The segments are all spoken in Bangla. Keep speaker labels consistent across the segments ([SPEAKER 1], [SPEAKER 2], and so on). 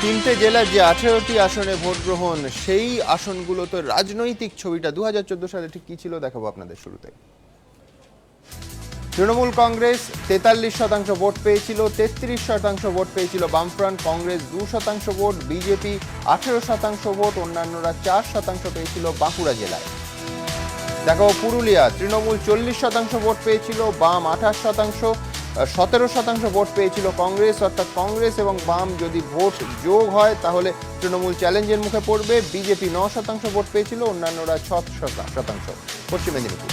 [SPEAKER 1] তিনটে জেলার যে 18টি আসনে ভোট গ্রহণ, সেই আসনগুলোতে রাজনৈতিক ছবিটা 2014 সালে ঠিক কি ছিল দেখাবো আপনাদের শুরুতে। তৃণমূল কংগ্রেস 43% ভোট পেয়েছিল, 33% ভোট পেয়েছিল বামফ্রন্ট, কংগ্রেস 2% ভোট, বিজেপি 18% ভোট, অন্যান্যরা 4% পেয়েছিল বাঁকুড়া জেলায়। দেখো পুরুলিয়া, তৃণমূল 40% ভোট পেয়েছিল, বাম 28%, 17% ভোট পেয়েছিল কংগ্রেস, অর্থাৎ কংগ্রেস এবং বাম যদি ভোট যোগ হয় তাহলে তৃণমূল চ্যালেঞ্জের মুখে পড়বে। বিজেপি 9% ভোট পেয়েছিল, অন্যান্যরা 6%। পশ্চিম মেদিনীপুর,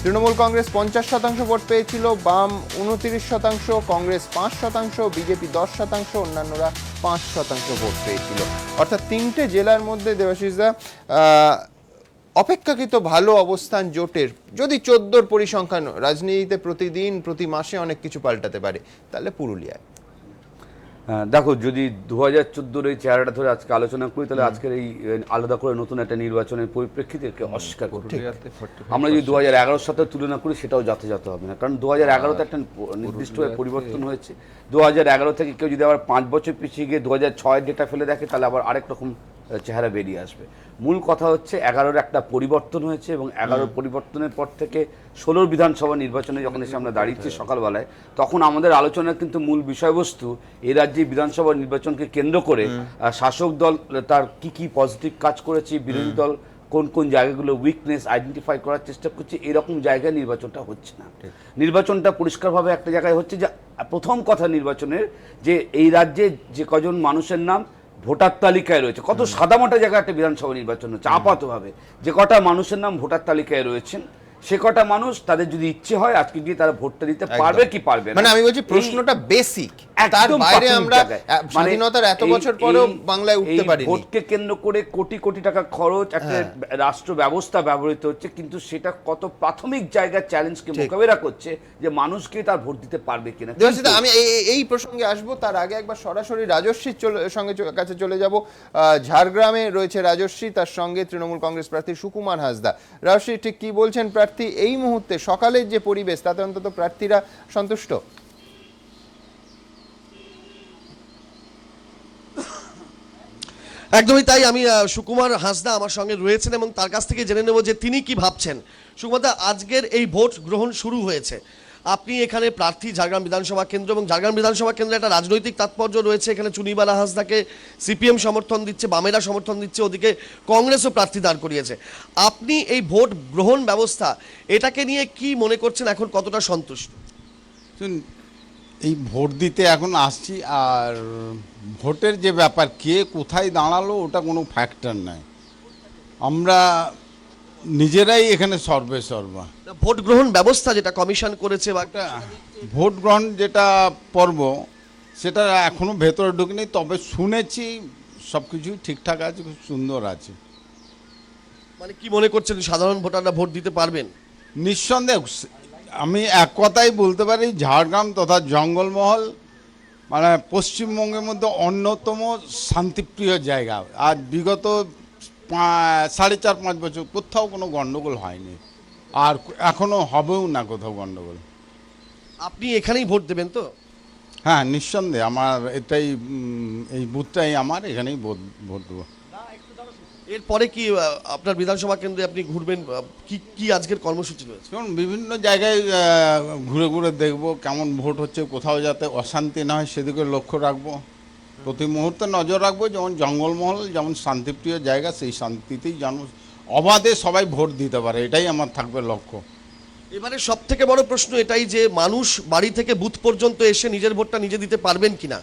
[SPEAKER 1] তৃণমূল কংগ্রেস 50% ভোট পেয়েছিল, বাম 29%, কংগ্রেস 5%, বিজেপি 10%, অন্যান্যরা 5% ভোট পেয়েছিল। অর্থাৎ তিনটে জেলার মধ্যে দেবাশিসদা অপেক্ষাকৃত ভালো অবস্থান জোটের। যদি 14 পরিসংখ্যান, রাজনীতিতে প্রতিদিন প্রতি মাসে অনেক কিছু পাল্টাতে পারে, তাহলে পুরুলিয়ায়
[SPEAKER 2] দেখো, যদি 2014 এই চেহারাটা ধরে আজকে আলোচনা করি, তাহলে আজকের এই আলাদা করে নতুন একটা নির্বাচনের পরিপ্রেক্ষিতে অস্বীকার করতে আমরা যদি 2011 সাথে তুলনা করি, সেটাও যথাযথ হবে না। কারণ 2011-তে একটা নির্দিষ্ট পরিবর্তন হয়েছে। 2011 থেকে কেউ যদি আবার 5 বছর পিছিয়ে গিয়ে 2006 ডেটা ফেলে দেখে, তাহলে আবার আরেক রকম চেহারা বেরিয়ে আসবে। মূল কথা হচ্ছে 11-র একটা পরিবর্তন হয়েছে, এবং 11-র পরিবর্তনের পর থেকে 16 বিধানসভা নির্বাচনে যখন এসে আমরা দাঁড়িয়েছি সকালবেলায়, তখন আমাদের আলোচনার কিন্তু মূল বিষয়বস্তু এই রাজ্যে বিধানসভা নির্বাচনকে কেন্দ্র করে শাসক দল তার কি পজিটিভ কাজ করেছে, বিরোধী দল কোন কোন জায়গাগুলো উইকনেস আইডেন্টিফাই করার চেষ্টা করছে। এরকম জায়গায় নির্বাচনটা হচ্ছে না। নির্বাচনটা পরিষ্কারভাবে একটা জায়গায় হচ্ছে যে, প্রথম কথা নির্বাচনের যে এই রাজ্যে যে কজন মানুষের নাম ভোটার তালিকায় রয়েছে, কত সাদামাটা জায়গায় একটা বিধানসভা নির্বাচন হচ্ছে আপাতভাবে, যে কটা মানুষের নাম ভোটার তালিকায় রয়েছেন, সে কটা মানুষ তাদের যদি ইচ্ছে হয় আজকে গিয়ে তারা ভোটটা দিতে পারবে কি পারবে না।
[SPEAKER 1] মানে আমি বলছি প্রশ্নটা বেসিক, তার বাইরে আমরা স্বাধীনতার এত বছর পরেও বাংলায় উঠতে পারিনি।
[SPEAKER 2] ভোটকে কেন্দ্র করে কোটি কোটি টাকা খরচ, একটা রাষ্ট্র ব্যবস্থা ব্যবহৃত হচ্ছে, কিন্তু সেটা কত প্রাথমিক জায়গায় চ্যালেঞ্জকে মোকাবেলা করছে যে মানুষকে তার ভোট দিতে পারবে কিনা।
[SPEAKER 1] আমি এই প্রসঙ্গে আসবো, তার আগে একবার সরাসরি রাজস্বীর সঙ্গে কাছে চলে যাব। ঝাড়গ্রামে রয়েছে রাজস্বী, তার সঙ্গে তৃণমূল কংগ্রেস প্রার্থী সুকুমার হাসদা। রাজস্বী, ঠিক কি বলছেন প্রার্থী এই মুহূর্তে, সকালের যে পরিবেশ তাতে অন্তত প্রার্থীরা সন্তুষ্ট?
[SPEAKER 3] একদমই তাই। আমি সুকুমার হাসদা আমার সঙ্গে রয়েছেন এবং তার কাছ থেকে জেনে নেব যে তিনি কি ভাবছেন। সুকুমার দা, আজকের এই ভোট গ্রহণ শুরু হয়েছে, আপনি এখানে প্রার্থী ঝাড়গ্রাম বিধানসভা কেন্দ্র, এবং ঝাড়গ্রাম বিধানসভা কেন্দ্রে একটা রাজনৈতিক তাৎপর্য রয়েছে। এখানে চুনিবালা হাসদাকে সিপিএম সমর্থন দিচ্ছে, বামেরা সমর্থন দিচ্ছে, ওদিকে কংগ্রেসও প্রার্থী দাঁড় করিয়েছে। আপনি এই ভোট গ্রহণ ব্যবস্থা, এটাকে নিয়ে কি মনে করছেন, এখন কতটা সন্তুষ্ট?
[SPEAKER 4] এই ভোট দিতে এখন আসছি, আর ভোটের যে ব্যাপার, কে কোথায় দাঁড়ালো ওটা কোনো ফ্যাক্টর নাই। আমরা নিজেরাই এখানে সর্বেসর্বা।
[SPEAKER 3] ভোট গ্রহণ ব্যবস্থা যেটা কমিশন করেছে বা
[SPEAKER 4] একটা ভোট গ্রহণ যেটা পর্ব, সেটা এখনও ভেতরে ঢুকিনি, তবে শুনেছি সব কিছুই ঠিকঠাক আছে, খুব সুন্দর আছে।
[SPEAKER 3] মানে কি মনে করছেন, সাধারণ ভোটাররা ভোট দিতে পারবেন?
[SPEAKER 4] নিঃসন্দেহ আমি এক কথাই বলতে পারি, ঝাড়গ্রাম তথা জঙ্গলমহল মানে পশ্চিমবঙ্গের মধ্যে অন্যতম শান্তিপ্রিয় জায়গা। আজ বিগত 4.5-5 বছর কোথাও কোনো গণ্ডগোল হয়নি, আর এখনও হবেও না কোথাও গণ্ডগোল।
[SPEAKER 3] আপনি এখানেই ভোট দেবেন তো?
[SPEAKER 4] হ্যাঁ, নিঃসন্দেহে আমার এটাই, এই বুথটাই আমার, এখানেই ভোট দেবো।
[SPEAKER 3] এরপরে কি আপনার বিধানসভা কেন্দ্রে আপনি ঘুরবেন, কি কি আজকের কর্মসূচি রয়েছে?
[SPEAKER 4] যেমন বিভিন্ন জায়গায় ঘুরে ঘুরে দেখব কেমন ভোট হচ্ছে, কোথাও যাতে অশান্তি না হয় সেদিকে লক্ষ্য রাখবো। প্রতি মুহূর্তে নজর রাখবো, যেমন জঙ্গলমহল যেমন শান্তিপ্রিয় জায়গা, সেই শান্তিতেই যেন অবাধে সবাই ভোট দিতে পারে, এটাই আমার থাকবে লক্ষ্য।
[SPEAKER 3] এবারে সব থেকে বড় প্রশ্ন এটাই যে মানুষ বাড়ি থেকে বুথ পর্যন্ত এসে নিজের ভোটটা নিজে দিতে পারবেন কিনা,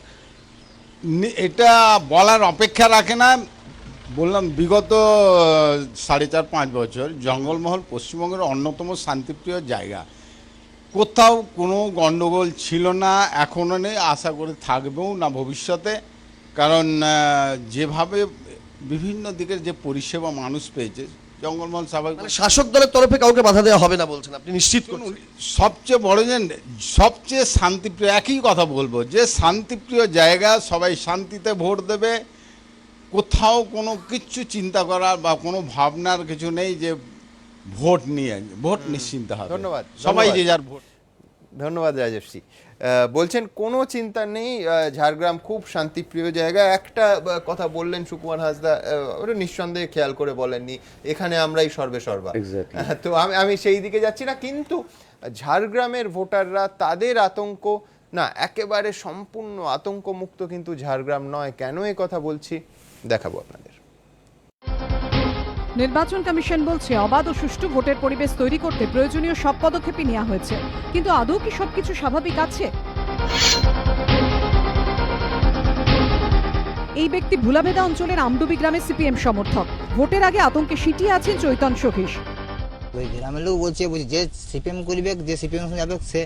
[SPEAKER 4] এটা বলার অপেক্ষা রাখে না। বললাম, বিগত 4.5-5 বছর জঙ্গলমহল পশ্চিমবঙ্গের অন্যতম শান্তিপ্রিয় জায়গা, কোথাও কোনো গণ্ডগোল ছিল না, এখনও নেই, আশা করে থাকবেও না ভবিষ্যতে। কারণ যেভাবে বিভিন্ন দিকের যে পরিষেবা মানুষ পেয়েছে, জঙ্গলমহল স্বাভাবিক।
[SPEAKER 3] মানে শাসক দলের তরফে কাউকে বাধা দেওয়া হবে না বলছেন আপনি, নিশ্চিত করুন?
[SPEAKER 4] সবচেয়ে বড় যে সবচেয়ে শান্তিপ্রিয়, একই কথা বলবো, যে শান্তিপ্রিয় জায়গা, সবাই শান্তিতে ভোট দেবে, কোথাও কোনো কিছু চিন্তা করার বা কোনো ভাবনার কিছু নেই যে ভোট নিয়ে, ভোট নিশ্চিন্ত হবে।
[SPEAKER 1] ধন্যবাদ
[SPEAKER 4] সবাই যে যার ভোট।
[SPEAKER 1] ধন্যবাদ রাজস্বী। বলছেন কোনো চিন্তা নেই, ঝাড়গ্রাম খুব শান্তিপ্রিয় জায়গা। একটা কথা বললেন সুকুমার হাসদা, ওটা নিঃসন্দেহে খেয়াল করে বলেননি, এখানে আমরাই সর্বে সর্বা।
[SPEAKER 2] Exactly.
[SPEAKER 1] তো আমি সেই দিকে যাচ্ছি না, কিন্তু ঝাড়গ্রামের ভোটাররা তাদের আতঙ্ক না, একেবারে সম্পূর্ণ আতঙ্ক মুক্ত কিন্তু ঝাড়গ্রাম নয়। কেন এই কথা বলছি দেখাবো আপনাদের।
[SPEAKER 5] নির্বাচন কমিশন বলছে অবাধ ও সুষ্ঠু ভোটের পরিবেশ তৈরি করতে প্রয়োজনীয় সব পদক্ষেপই নেওয়া হয়েছে, কিন্তু আদৌ কি সবকিছু স্বাভাবিক আছে? এই ব্যক্তি ভুলাভেদা অঞ্চলের আমডুবি গ্রামের সিপিএম সমর্থক। ভোটের আগে আতঙ্কে সিটিয়ে আছেন চৈতন সখীশ।
[SPEAKER 6] ওই গ্রামের লোক বলছে যে সিপিএম করবে, যে সিপিএম যাবে সে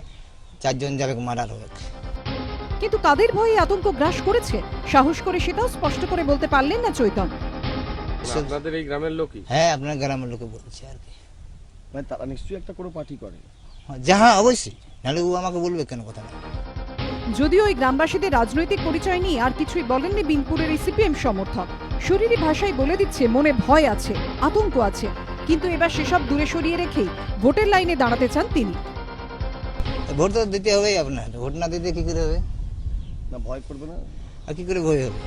[SPEAKER 6] 4 জন যাবে মারার হবে।
[SPEAKER 5] কিন্তু কাদের ভয়ে আতঙ্ক গ্রাস করেছে সাহস করে সেটাও স্পষ্ট করে বলতে পারলেন না চৈতন।
[SPEAKER 7] আপনাদের এই গ্রামের লোকই?
[SPEAKER 6] হ্যাঁ, আপনার গ্রামের লোকে বলছে আর কি।
[SPEAKER 7] মানে তারা নিশ্চয়ই একটা করে পার্টি করে।
[SPEAKER 6] হ্যাঁ অবশ্যই, নাহলে ও আমাকে বলবে কেন কথা না।
[SPEAKER 5] যদিও ওই গ্রামবাসীদের রাজনৈতিক পরিচয় নিয়ে আর কিছুই বলেননি বিনপুরের এই সিপিএম সমর্থক। শরীরী ভাষায় বলে দিচ্ছে মনে ভয় আছে, আতঙ্ক আছে, কিন্তু এবার সেসব দূরে সরিয়ে রেখেই ভোটের লাইনে দাঁড়াতে চান তিনি।
[SPEAKER 6] ভোট তো দিতে হবেই আপনার, ভোট না দিতে কি করে হবে?
[SPEAKER 7] না ভয় করবে না?
[SPEAKER 6] আর কি করে ভয় হবে?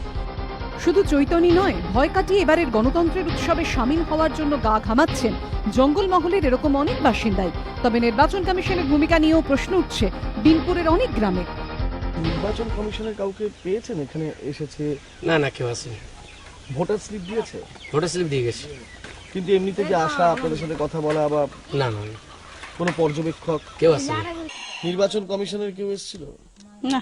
[SPEAKER 5] শুধু চৈতনই নয়, ভয় কাটিয়ে এবারের গণতন্ত্রের উৎসবে সামিল হওয়ার জন্য গা ঘামাচ্ছেন জঙ্গলমহলের এরকম অনেক বাসিন্দাই। তবে নির্বাচন কমিশনের ভূমিকা নিয়েও প্রশ্ন উঠছে বিনপুরের অনেক গ্রামে।
[SPEAKER 7] নির্বাচন কমিশনের কাউকে পেয়েছেন এখানে এসেছে?
[SPEAKER 8] না না, কেউ আসেনি।
[SPEAKER 7] ভোটার স্লিপ দিয়েছে?
[SPEAKER 8] ভোটার স্লিপ দিয়ে গেছে।
[SPEAKER 7] কিন্তু এমনিতে যে আসা, আপনাদের সাথে কথা বলা বা
[SPEAKER 8] না না না,
[SPEAKER 7] কোনো পর্যবেক্ষক
[SPEAKER 8] কেউ আসেনি।
[SPEAKER 7] নির্বাচন কমিশনের কেউ এসেছিল?
[SPEAKER 9] না,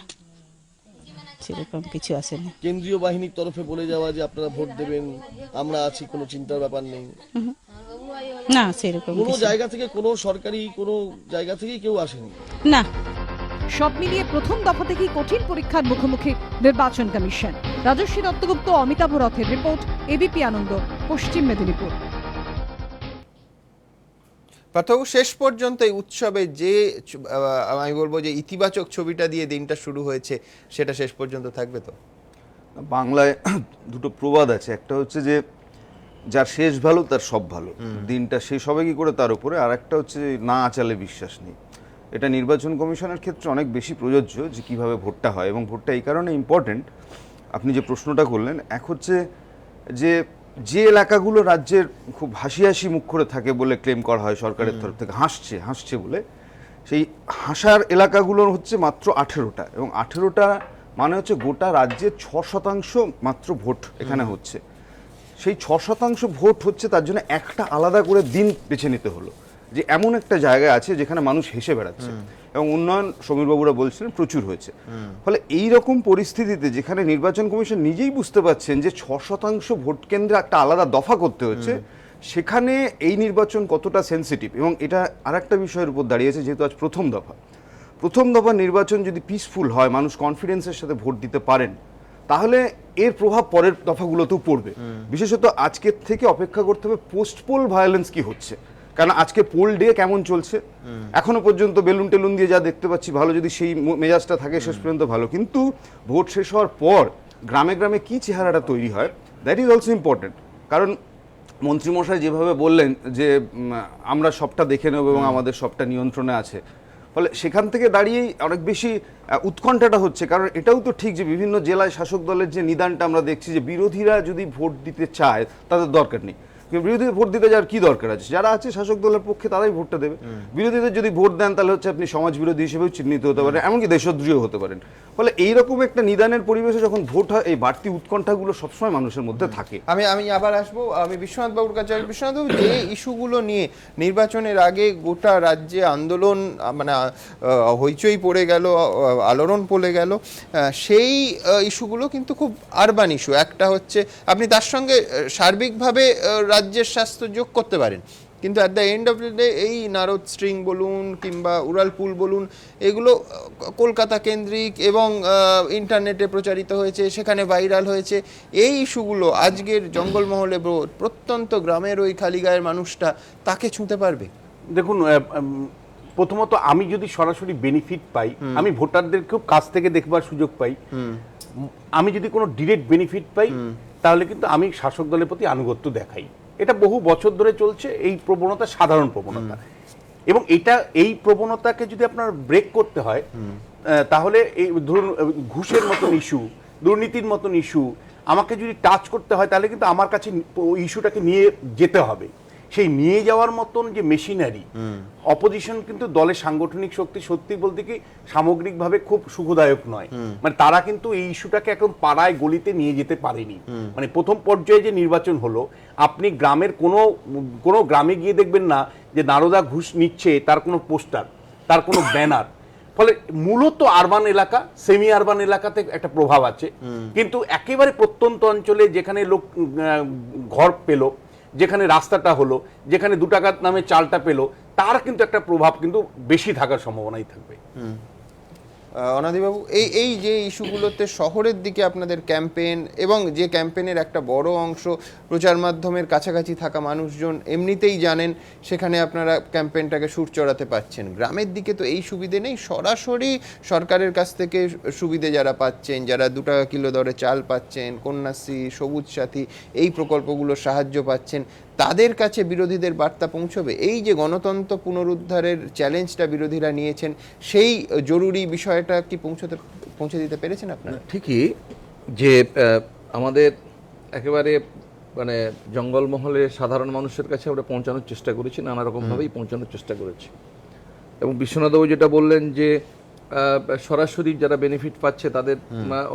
[SPEAKER 9] সেরকম কিছু আসেনি।
[SPEAKER 7] কেন্দ্রীয় বাহিনীর তরফে বলে যাওয়া যে আপনারা ভোট দেবেন, আমরা আছি, কোনো চিন্তার ব্যাপার নেই?
[SPEAKER 9] না, সেরকম
[SPEAKER 7] কোনো
[SPEAKER 9] কিছু
[SPEAKER 7] জায়গা থেকে, কোনো সরকারি কোনো জায়গা থেকেই কেউ আসেনি?
[SPEAKER 9] না।
[SPEAKER 5] সব মিলিয়ে প্রথম দফা থেকেই কঠিন পরীক্ষার মুখোমুখি নির্বাচন কমিশন। রাজস্বী দত্তগুপ্ত, অমিতাভ রথের রিপোর্ট, এবিপি আনন্দ, পশ্চিম মেদিনীপুর।
[SPEAKER 1] পার্থক্য শেষ পর্যন্ত এই উৎসবে যে আমি বলবো যে ইতিবাচক ছবিটা দিয়ে দিনটা শুরু হয়েছে, সেটা শেষ পর্যন্ত থাকবে তো?
[SPEAKER 10] বাংলায় দুটো প্রবাদ আছে, একটা হচ্ছে যে যার শেষ ভালো তার সব ভালো, দিনটা শেষ হবে কি করে তার উপরে, আর একটা হচ্ছে না আচালে বিশ্বাস নেই। এটা নির্বাচন কমিশনের ক্ষেত্রে অনেক বেশি প্রযোজ্য যে কিভাবে ভোটটা হয়, এবং ভোটটা এই কারণে ইম্পর্টেন্ট। আপনি যে প্রশ্নটা করলেন, এক হচ্ছে যে এলাকাগুলো রাজ্যের খুব হাসি হাসি মুখ করে থাকে বলে ক্লেম করা হয় সরকারের তরফ থেকে, হাসছে বলে, সেই হাসার এলাকাগুলোর হচ্ছে মাত্র 18টা, এবং 18টা মানে হচ্ছে গোটা রাজ্যের 6% মাত্র ভোট এখানে হচ্ছে। সেই 6% ভোট হচ্ছে, তার জন্য একটা আলাদা করে দিন বেছে নিতে হলো, যে এমন একটা জায়গায় আছে যেখানে মানুষ হেসে বেড়াচ্ছে, এবং উন্নয়ন সমীরবাবুরা বলছিলেন প্রচুর হয়েছে। ফলে এই রকম পরিস্থিতিতে যেখানে নির্বাচন কমিশন নিজেই বুঝতে পারছেন যে 6% ভোট কেন্দ্রে একটা আলাদা দফা করতে হচ্ছে, সেখানে এই নির্বাচন কতটা সেন্সিটিভ। এবং এটা আর একটা বিষয়ের উপর দাঁড়িয়েছে, যেহেতু আজ প্রথম দফা নির্বাচন যদি পিসফুল হয়, মানুষ কনফিডেন্সের সাথে ভোট দিতে পারেন, তাহলে এর প্রভাব পরের দফাগুলোতেও পড়বে। বিশেষত আজকের থেকে অপেক্ষা করতে হবে পোস্ট পোল ভায়োলেন্স কি হচ্ছে, কারণ আজকে পোল ডে কেমন চলছে এখনো পর্যন্ত বেলুন টেলুন দিয়ে যা দেখতে পাচ্ছি ভালো, যদি সেই মেজাজটা থাকে শেষ পর্যন্ত ভালো, কিন্তু ভোট শেষ হওয়ার পর গ্রামে গ্রামে কি চেহারাটা তৈরি হয়, দ্যাট ইজ অলসো ইম্পর্টেন্ট। কারণ মন্ত্রীমশাই যেভাবে বললেন যে আমরা সবটা দেখে নেব এবং আমাদের সবটা নিয়ন্ত্রণে আছে, ফলে সেখান থেকে দাঁড়িয়েই অনেক বেশি উৎকণ্ঠাটা হচ্ছে। কারণ এটাও তো ঠিক যে বিভিন্ন জেলায় শাসক দলের যে নিদানটা আমরা দেখছি, যে বিরোধীরা যদি ভোট দিতে চায় তাদের দরকার নেই, বিরোধীদের ভোট দিতে যাওয়ার কি দরকার আছে, যারা আছে শাসক দলের পক্ষে তারাই ভোটটা দেবে। বিরোধীদের যদি ভোট দেন তাহলে হচ্ছে আপনি সমাজ বিরোধী হিসেবেও চিহ্নিত হতে পারেন, এমনকি দেশদ্রোহী হতে পারেন। ফলে এইরকম একটা নিদানের পরিবেশে যখন ভোট হয়, এই বাড়তি উৎকণ্ঠাগুলো সবসময় মানুষের মধ্যে থাকে।
[SPEAKER 1] আমি আবার আসবো, আমি বিশ্বনাথ বাবুর কাছে। বিশ্বনাথ বাবু, যে ইস্যুগুলো নিয়ে নির্বাচনের আগে গোটা রাজ্যে আন্দোলন, মানে হইচই পড়ে গেল, আলোড়ন পড়ে গেল, সেই ইস্যুগুলো কিন্তু খুব আরবান ইস্যু। একটা হচ্ছে আপনি তার সঙ্গে সার্বিকভাবে রাজ্যের স্বাস্থ্য যোগ করতে পারেন, কিন্তু at the end of the day এই নারদ স্ট্রিং বলুন কিংবা উড়ালপুল বলুন, এগুলো কলকাতা কেন্দ্রিক এবং ইন্টারনেটে প্রচারিত হয়েছে, সেখানে ভাইরাল হয়েছে। এই ইস্যুগুলো আজকের জঙ্গলমহলে প্রত্যন্ত গ্রামের ওই খালি গায়ের মানুষটা তাকে ছুঁতে পারবে?
[SPEAKER 11] দেখুন, প্রথমত আমি যদি সরাসরি বেনিফিট পাই, আমি ভোটারদের খুব কাছ থেকে দেখবার সুযোগ পাই, আমি যদি কোনো ডিরেক্ট বেনিফিট পাই, তাহলে কিন্তু আমি শাসক দলের প্রতি আনুগত্য দেখাই। এটা বহু বছর ধরে চলছে, এই প্রবণতা সাধারণ প্রবণতা, এবং এই প্রবণতাকে যদি আপনার ব্রেক করতে হয়, তাহলে এই ধরুন ঘুষের মতন ইস্যু, দুর্নীতির মতন ইস্যু আমাকে যদি টাচ করতে হয় তাহলে কিন্তু আমার কাছে ওই ইস্যুটাকে নিয়ে যেতে হবে। সেই নিয়ে যাওয়ার মতন যে মেশিনারি, অপোজিশন কিন্তু দলের সাংগঠনিক শক্তি সত্যি বলতে কি সামগ্রিকভাবে খুব সুখদায়ক নয়। মানে তারা কিন্তু এই ইস্যুটাকে এখন পাড়ায় গলিতে নিয়ে যেতে পারেনি। মানে প্রথম পর্যায়ে যে নির্বাচন হলো, আপনি গ্রামের কোনো গ্রামে গিয়ে দেখবেন না যে নারদা ঘুষ নিচ্ছে তার কোনো পোস্টার, তার কোনো ব্যানার। ফলে মূলত আরবান এলাকা, সেমি আরবান এলাকাতে একটা প্রভাব আছে, কিন্তু একেবারে প্রত্যন্ত অঞ্চলে যেখানে লোক ঘর পেল, যেখানে রাস্তাটা হলো, যেখানে 2 টাকার নামে চালটা পেলো, তার কিন্তু একটা প্রভাব কিন্তু বেশি থাকার সম্ভাবনাই থাকবে।
[SPEAKER 1] অনাদিবাবু, এই যে ইস্যুগুলোতে শহরের দিকে আপনাদের ক্যাম্পেইন, এবং যে ক্যাম্পেইনের একটা বড় অংশ প্রচার মাধ্যমের কাছাকাছি থাকা মানুষজন এমনিতেই জানেন, সেখানে আপনারা ক্যাম্পেইনটাকে সুর চড়াতে পারছেন। গ্রামের দিকে তো এই সুবিধে নেই, সরাসরি সরকারের কাছ থেকে সুবিধে যারা পাচ্ছেন, যারা 2 টাকা কিলো দরে চাল পাচ্ছেন, কন্যাশ্রী, সবুজ সাথী, এই প্রকল্পগুলোর সাহায্য পাচ্ছেন, তাদের কাছে বিরোধীদের বার্তা পৌঁছবে? এই যে গণতন্ত্র পুনরুদ্ধারের চ্যালেঞ্জটা বিরোধীরা নিয়েছেন, সেই জরুরি বিষয়টা কি পৌঁছে দিতে পেরেছেন আপনারা?
[SPEAKER 12] ঠিকই যে আমাদের একেবারে মানে জঙ্গলমহলে সাধারণ মানুষের কাছে আমরা পৌঁছানোর চেষ্টা করেছি, নানা রকমভাবেই পৌঁছানোর চেষ্টা করেছি। এবং বিশ্বনাথবাবু যেটা বললেন যে সরাসরি যারা বেনিফিট পাচ্ছে তাদের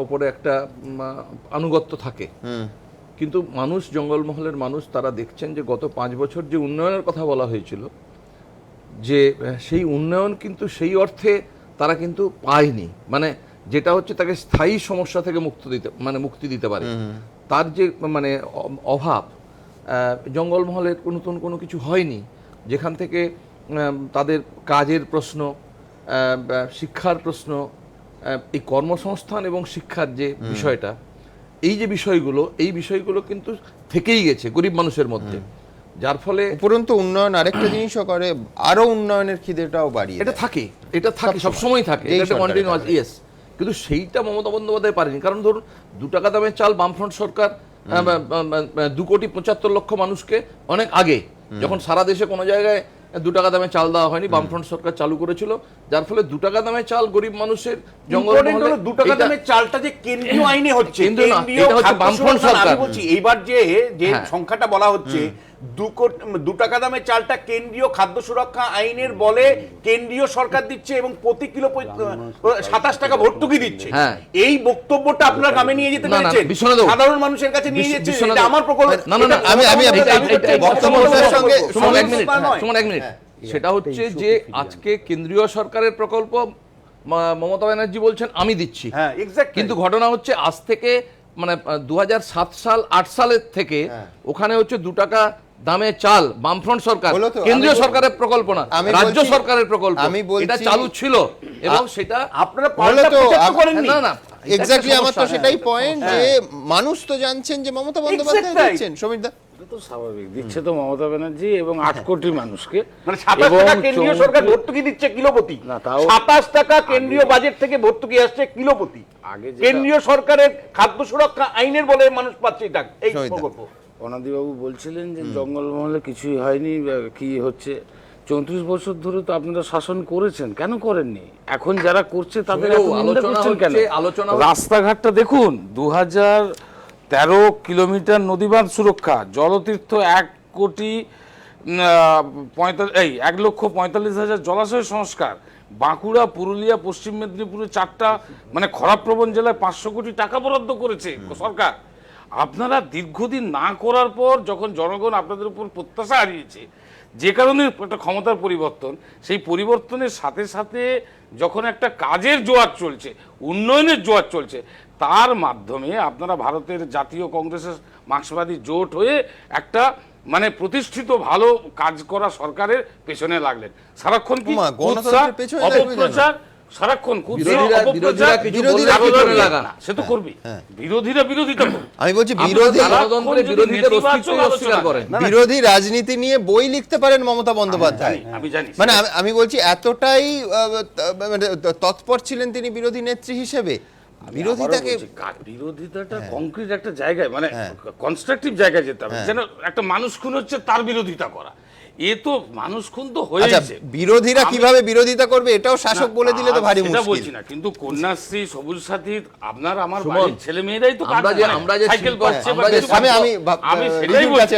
[SPEAKER 12] ওপরে একটা আনুগত্য থাকে, কিন্তু মানুষ, জঙ্গলমহলের মানুষ, তারা দেখছেন যে গত 5 বছর যে উন্নয়নের কথা বলা হয়েছিল, যে সেই উন্নয়ন কিন্তু সেই অর্থে তারা কিন্তু পায়নি। মানে যেটা হচ্ছে তাকে স্থায়ী সমস্যা থেকে মুক্তি দিতে পারে, তার যে মানে অভাব, জঙ্গলমহলের নতুন কোনো কিছু হয়নি যেখান থেকে তাদের কাজের প্রশ্ন, শিক্ষার প্রশ্ন, এই কর্মসংস্থান এবং শিক্ষার যে বিষয়টা, এই যে বিষয়গুলো, এই বিষয়গুলো কিন্তু থেকেই গেছে গরিব মানুষের মধ্যে, যার ফলে
[SPEAKER 1] উপরন্তু উন্নয়ন আরেকটা জিনিসও করে, আরো উন্নয়নের খিদেটাও বাড়িয়ে
[SPEAKER 12] এটা থাকে, এটা থাকে, সবসময় থাকে, এটা কন্টিনিউয়াস, ইয়েস। কিন্তু সেইটা মমতা বন্দ্যোপাধ্যায় পারেনি। কারণ ধরুন 2 টাকা দামের চাল বামফ্রন্ট সরকার 2,75,00,000 মানুষকে অনেক আগে, যখন সারা দেশে কোনো জায়গায় 2 টাকা দামে চাল দেওয়া হয়নি, বামফ্রন্ট সরকার চালু করেছিল, যার ফলে 2 টাকা দামে চাল গরিব মানুষের জঙ্গলমহলে
[SPEAKER 11] 2 টাকা দামের চালটা যে কেন্দ্রীয় আইনে হচ্ছে,
[SPEAKER 12] এটা হচ্ছে বামফ্রন্ট সরকার।
[SPEAKER 11] আমি বলছি এইবার যে সংখ্যাটা বলা হচ্ছে 2 টাকা দামের চালটা কেন্দ্রীয় খাদ্য সুরক্ষা আইনের বলে কেন্দ্রীয় সরকার দিচ্ছে এবং প্রতি কিলো 27 টাকা ভর্তুকি দিচ্ছে। এই বক্তব্যটা আপনারা গ্রামে নিয়ে যেতে পেরেছেন, সাধারণ মানুষের কাছে নিয়ে যেতে, এটা আমার প্রকল্প।
[SPEAKER 12] এক মিনিট, সেটা হচ্ছে যে আজকে কেন্দ্রীয় সরকারের প্রকল্প মমতা ব্যানার্জি বলছেন আমি দিচ্ছি, কিন্তু ঘটনা হচ্ছে আজ থেকে মানে 2007 সাল 8 সালের থেকে ওখানে হচ্ছে 2 টাকা দামে চাল বামফ্রন্ট সরকার, কেন্দ্রীয় সরকারের প্রকল্প না, রাজ্য সরকারের প্রকল্প, এটা চালু ছিল এবং সেটা
[SPEAKER 11] আপনারা পাল্টা প্রচার করেননি।
[SPEAKER 12] না
[SPEAKER 1] এক্স্যাক্টলি, আমার তো সেটাই পয়েন্ট, যে মানুষ তো জানছেন যে মমতা বন্দ্যোপাধ্যায় দিচ্ছেন। সমীরদা,
[SPEAKER 13] তো স্বাভাবিক দিচ্ছে তো মমতা ব্যানার্জি এবং 8 কোটি মানুষকে,
[SPEAKER 11] মানে 27 টাকা কেন্দ্রীয় সরকার ভর্তুকি দিচ্ছে কিলোপতি, 27 টাকা কেন্দ্রীয় বাজেট থেকে ভর্তুকি আসছে কিলোপতি, কেন্দ্রীয় সরকারের খাদ্য সুরক্ষা আইনের বলে মানুষ পাচ্ছে এই প্রকল্প।
[SPEAKER 13] অনাদিবাবু বলছিলেন যে জঙ্গলমহলে কিছুই হয়নি, কি হচ্ছে 34 বছর ধরে তো আপনারা শাসন করেছেন, কেন করেননি? এখন যারা করছে তাদের রাস্তাঘাটটা দেখুন, 2013 কিলোমিটার নদীবাঁধ সুরক্ষা, জলতীর্থ 1,45,000 জলাশয় সংস্কার, বাঁকুড়া, পুরুলিয়া, পশ্চিম মেদিনীপুরে 4টা মানে খরাপ্রবণ জেলায় 500 কোটি টাকা বরাদ্দ করেছে সরকার। আপনারা দীর্ঘদিন না করার পর যখন জনগণ আপনাদের উপর প্রত্যাশা হারিয়েছে, যে কারণে একটা ক্ষমতার পরিবর্তন, সেই পরিবর্তনের সাথে সাথে যখন একটা কাজের জোয়ার চলছে, উন্নয়নের জোয়ার চলছে, তার মাধ্যমে আপনারা ভারতের জাতীয় কংগ্রেসের মার্ক্সবাদী জোট হয়ে একটা মানে প্রতিষ্ঠিত ভালো কাজ করা সরকারের পেছনে লাগলেন। সারাক্ষণ কি অপপ্রচার, সারাক্ষণ সে তো করবি, বিরোধীরা বিরোধিতা করবে।
[SPEAKER 1] আমি বলছি বিরোধী রাজনীতি নিয়ে বই লিখতে পারেন মমতা বন্দ্যোপাধ্যায়,
[SPEAKER 13] আমি জানি।
[SPEAKER 1] মানে আমি বলছি এতটাই তৎপর ছিলেন তিনি বিরোধী নেত্রী হিসেবে, বিরোধিতাকে
[SPEAKER 13] বিরোধিতাটা কংক্রিট একটা জায়গায় মানে কনস্ট্রাকটিভ জায়গায় যেতে হবে, যেন একটা মানুষ খুন হচ্ছে তার বিরোধিতা করা, এ তো মানুষ খুন তো হয়েছে।
[SPEAKER 1] বিরোধীরা কিভাবে বিরোধিতা করবে এটাও শাসক বলে দিলে তো ভারী মুশকিল।
[SPEAKER 13] বলছি না, কিন্তু কন্যাশ্রী, সবুজ সাথী, আপনার আমার বাড়ির ছেলে মেয়েরাই তো
[SPEAKER 12] আমরা যে
[SPEAKER 13] সাইকেল পাচ্ছে, আমি সেটাই বলছি,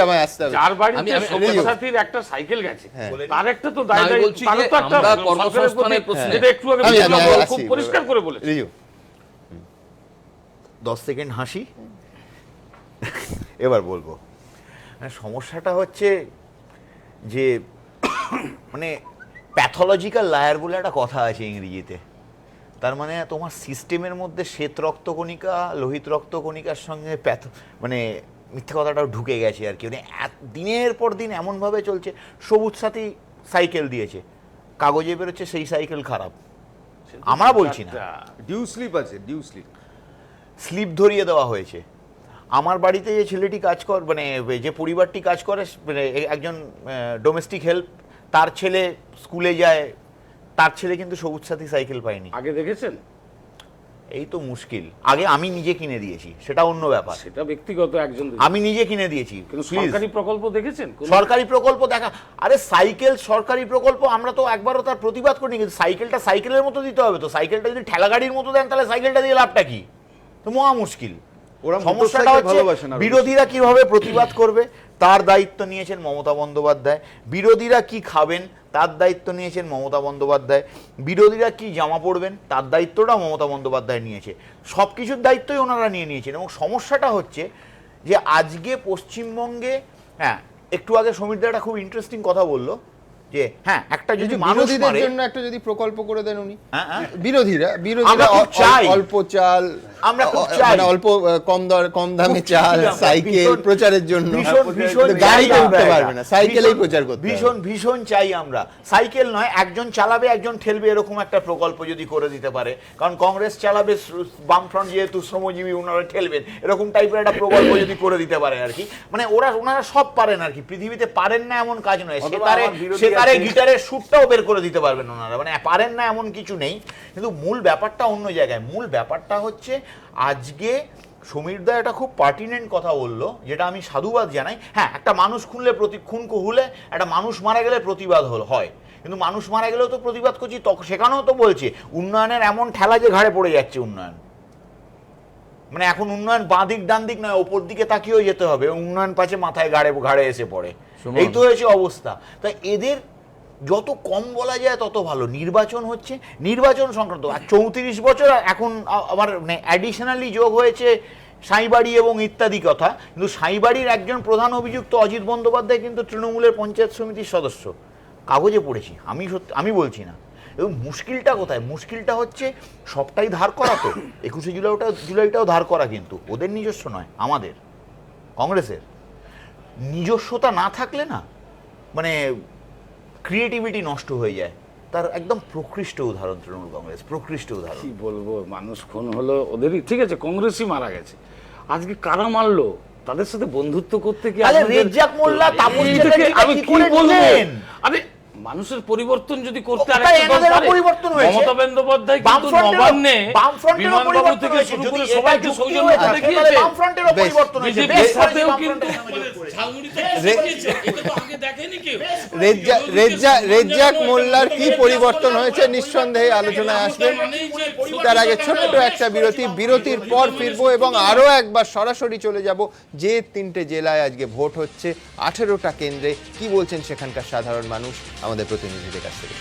[SPEAKER 13] যার বাড়িতে সবুজ সাথীর একটা সাইকেল গেছে তার একটা তো দায় দায়িত্ব, তার তো একটা কর্মসংস্থানের প্রশ্ন, যেটা একটু আগে খুব পরিষ্কার করে বলেছে।
[SPEAKER 14] 10 সেকেন্ড হাসি, এবার বলবো। সমস্যাটা হচ্ছে যে মানে প্যাথোলজিক্যাল লায়ার বলে একটা কথা আছে ইংরেজিতে, তার মানে তোমার সিস্টেমের মধ্যে শ্বেত রক্তকণিকা লোহিত রক্তকণিকার সঙ্গে মানে মিথ্যা কথাটাও ঢুকে গেছে আর কি। মানে দিনের পর দিন এমনভাবে চলছে, সবুজ সাথী সাইকেল দিয়েছে, কাগজে বেরোচ্ছে সেই সাইকেল খারাপ, আমরা বলছি না,
[SPEAKER 10] ডিউ স্লিপ আছে, ডিউ স্লিপ,
[SPEAKER 14] স্লিপ ধরিয়ে দেওয়া হয়েছে। আমার বাড়িতে যে ছেলেটি কাজ করে, মানে যে পরিবারটি কাজ করে, মানে একজন ডোমেস্টিক হেল্প, তার ছেলে স্কুলে যায়, তার ছেলে কিন্তু সবুজ সাথী সাইকেল পায়নি।
[SPEAKER 13] আগে দেখেছেন?
[SPEAKER 14] এই তো মুশকিল। আগে আমি নিজে কিনে দিয়েছি, সেটা অন্য ব্যাপার,
[SPEAKER 13] সেটা ব্যক্তিগত একজন,
[SPEAKER 14] আমি নিজে কিনে দিয়েছি।
[SPEAKER 13] সরকারি প্রকল্প দেখেছেন?
[SPEAKER 14] সরকারি প্রকল্প দেখা, আরে সাইকেল সরকারি প্রকল্প, আমরা তো একবারও তার প্রতিবাদ করিনি, কিন্তু সাইকেলটা সাইকেলের মতো দিতে হবে তো। সাইকেলটা যদি ঠেলা গাড়ির মতো দেন তাহলে সাইকেলটা দিয়ে লাভটা কি? তো মহা মুশকিল। সমস্যাটা হচ্ছে বিরোধীরা কিভাবে প্রতিবাদ করবে তার দায়িত্ব নিয়েছেন মমতা বন্দ্যোপাধ্যায়, বিরোধীরা কি খাবেন তার দায়িত্ব নিয়েছেন মমতা বন্দ্যোপাধ্যায়, বিরোধীরা কি জামা পরবেন তার দায়িত্বটা মমতা বন্দ্যোপাধ্যায় নিয়েছে, সব কিছুর দায়িত্বই ওনারা নিয়ে নিয়েছেন। এবং সমস্যাটা হচ্ছে যে আজকে পশ্চিমবঙ্গে, একটু আগে সমীর দা একটা খুব ইন্টারেস্টিং কথা বললো যে একটা যদি
[SPEAKER 1] বিরোধীদের জন্য একটা যদি প্রকল্প করে দেন উনি, বিরোধীরা অল্প চাল, আমরা মানে অল্প কম দামে চাল, সাইকেল প্রচারের জন্য, গাড়িতে উঠতে পারবে না, সাইকেলেই প্রচার করতে
[SPEAKER 14] ভীষণ চাই আমরা। সাইকেল নয়, একজন চালাবে একজন ঠেলবে, এরকম একটা প্রকল্প যদি করে দিতে পারে, কারণ কংগ্রেস চালাবে, বামফ্রন্ট যেহেতু শ্রমজীবী ওনারা ঠেলবেন, এরকম টাইপের একটা প্রকল্প যদি করে দিতে পারে আর কি। মানে ওনারা সব পারেন আর কি, পৃথিবীতে পারেন না এমন কাজ নয়। সেতারে গিটারের সুরটাও বের করে দিতে পারবেন ওনারা, মানে পারেন না এমন কিছু নেই। কিন্তু মূল ব্যাপারটা অন্য জায়গায়। মূল ব্যাপারটা হচ্ছে আজকে সমীর দা একটা খুব পার্টিনেন্ট কথা বললো, যেটা আমি সাধুবাদ জানাই। একটা মানুষ খুন হলে, একটা মানুষ মারা গেলে প্রতিবাদ হয়, কিন্তু মানুষ মারা গেলেও তো প্রতিবাদ করছি, তখন সেখানেও তো বলছে উন্নয়নের এমন ঠেলা যে ঘাড়ে পড়ে যাচ্ছে উন্নয়ন। মানে এখন উন্নয়ন বাঁ দিক ডান দিক নয়, ওপর দিকে তাকিয়েও যেতে হবে, উন্নয়ন পাচ্ছে মাথায় ঘাড়ে এসে পড়ে। এই তো হয়েছে অবস্থা। তাই এদের যত কম বলা যায় তত ভালো। নির্বাচন হচ্ছে, নির্বাচন সংক্রান্ত 34 বছর, এখন আবার অ্যাডিশনালি যোগ হয়েছে সাঁইবাড়ি এবং ইত্যাদি কথা। কিন্তু সাঁইবাড়ির একজন প্রধান অভিযুক্ত অজিত বন্দ্যোপাধ্যায় কিন্তু তৃণমূলের পঞ্চায়েত সমিতির সদস্য, কাগজে পড়েছি, আমি বলছি না। এবং মুশকিলটা কোথায়? মুশকিলটা হচ্ছে সবটাই ধার করা, তো 21শে জুলাইটাও ধার করা, কিন্তু ওদের নিজস্ব নয়, আমাদের কংগ্রেসের। নিজস্বতা না থাকলে না, মানে ক্রিয়েটিভিটি নষ্ট হয়ে যায়। তার একদম প্রকৃষ্ট উদাহরণ তৃণমূল কংগ্রেস, প্রকৃষ্ট উদাহরণ।
[SPEAKER 13] কি বলবো, মানুষ খুন হলো, ওদেরই ঠিক আছে, কংগ্রেসই মারা গেছে, আজকে কারা মারলো তাদের সাথে বন্ধুত্ব করতে কি
[SPEAKER 14] রেজ্জাক মোল্লা, তাপস চ্যাটার্জি,
[SPEAKER 13] আমি কি বলবো? আরে মানুষের পরিবর্তন যদি করতে
[SPEAKER 14] পরিবর্তন হয়েছে,
[SPEAKER 13] মমতা বন্দ্যোপাধ্যায় কিন্তু নবান্নে বিমানবন্দর থেকে শুরু করে সবাইকে সৌজন্যতা দেখিয়েছে,
[SPEAKER 14] বামফ্রন্টেরও পরিবর্তন হয়েছে,
[SPEAKER 13] বিজেপির সাথেও কিন্তু
[SPEAKER 1] রেজ্জাক মোল্লার কি পরিবর্তন হয়েছে নিঃসন্দেহে আলোচনায় আসবে। তার আগে ছোট্ট একটা বিরতির পর ফিরবো এবং আরো একবার সরাসরি চলে যাব যে 3টে জেলায় আজকে ভোট হচ্ছে, 18টা কেন্দ্রে কি বলছেন সেখানকার সাধারণ মানুষ আমাদের প্রতিনিধিদের কাছ থেকে।